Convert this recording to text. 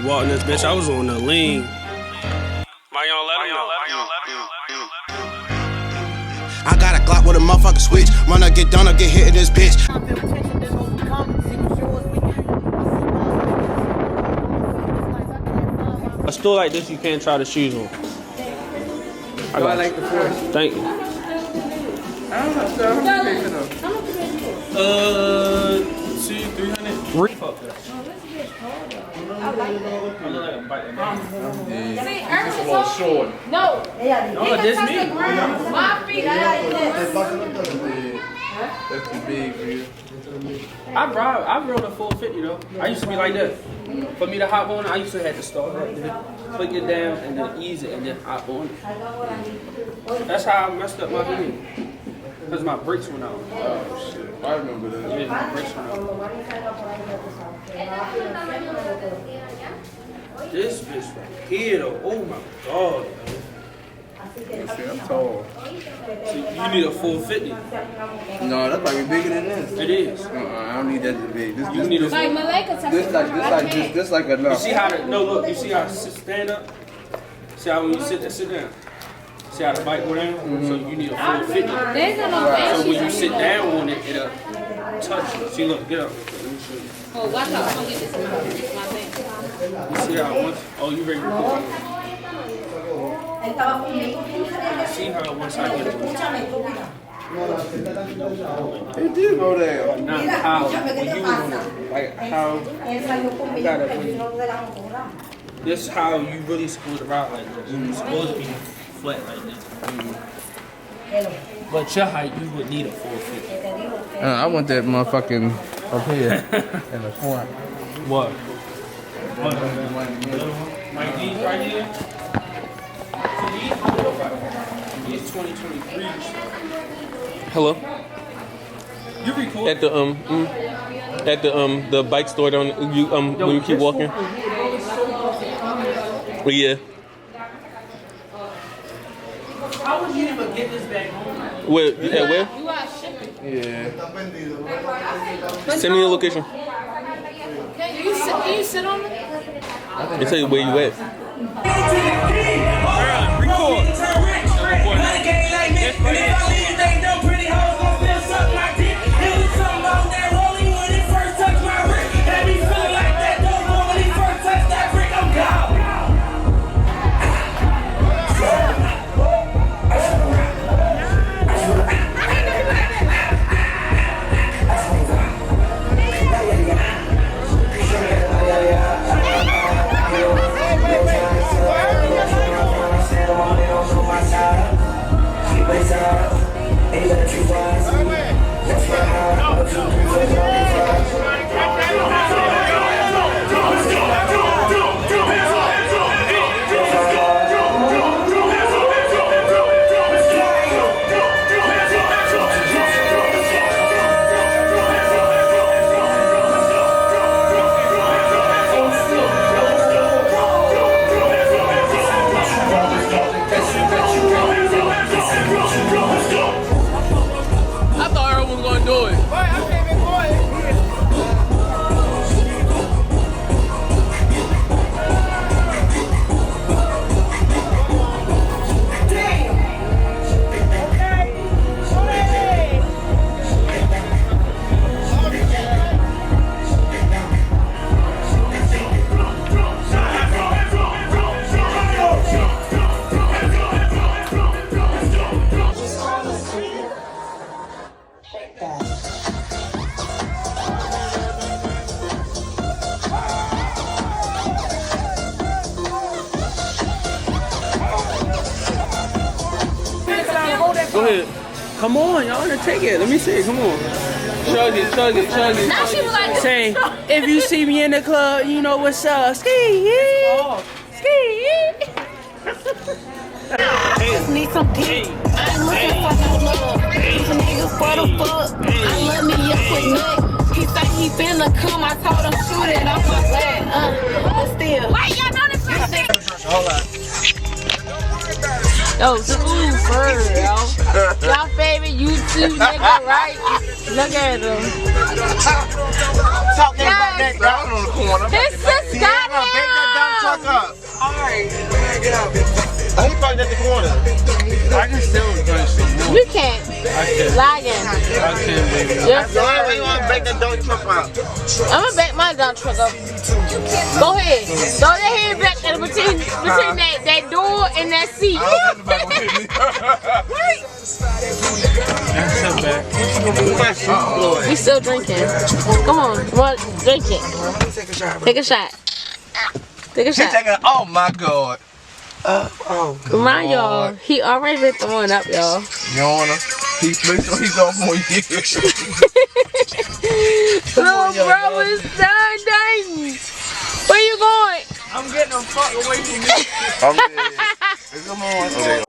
walking this bitch. I was on the lean. Why y'all let him know? I got a Glock with a motherfucking switch. Run or get done or get hit in this bitch. A store like this, you can't try the shoes on. I like the force. Thank you. I don't know, so how much you pay for those? 200-300. Fuck that. No. This me. My feet. That's too big for you. I rode a 450 though. I used to be like that. For me to hop on, I used to have to start right there, click it down, and then ease it, and then hop on it. That's how I messed up my video. Because my brakes went out. Oh shit, I remember that. Yeah, my brakes went out. This bitch right here though, oh my god. See, I'm tall. So you need a 450. No, that's probably bigger than this. It is. I don't need that to be. This Like Malika. this like enough. You see how you see how I stand up? See how when you sit down? See how the bike go down? So you need a 450. So when you sit down on it, it'll touch you. See, look, get up. Let me show you. Oh, watch out. I'm gonna get this in my thing. You see how once, oh, you ready to record? See how once I get it. It did go there. Not how, when you was on it. Like how, you gotta, this is how you really supposed to ride like this. You're supposed to be flat like this. But your height, you would need a 450. I want that motherfucking up here in the front. What? Like these right here? These 2023. Hello? You record? At the bike store down when you keep walking. Well, yeah. How would you even get this back home? Where? At where? You are shipping. Yeah. Send me your location. Can you sit on it? They tell you where you at. Record. Go ahead. Come on, y'all wanna take it. Let me see it. Come on. Chug it, chug it, chug it. Now she was like, say, if you see me in the club, you know what's up. Ski. Ski. Need some dick. I ain't looking for no love. These niggas for the fuck. I love me a quick nut. He think he finna come. I told him shoot it. I'm so glad. But still. wait, y'all know this thing? Hold on. Yo, ooh, bird, yo. Y'all favorite YouTube nigga, right? Look at him. Talking about that dog on the corner. This is Scott. Lying. Yep. Why you want to back that dump truck out? I'm gonna back my dump truck up. Go ahead. Throw your head back and between that door and that seat. That's so bad. We still drinking. Come on, drink it. Take a shot. Take a shot. Oh my God. Remind y'all, he already been throwing up, y'all. You don't wanna? Make sure he's off more years. Little bro is done. Where you going? I'm getting the fuck away from you. I'm dead. Come on.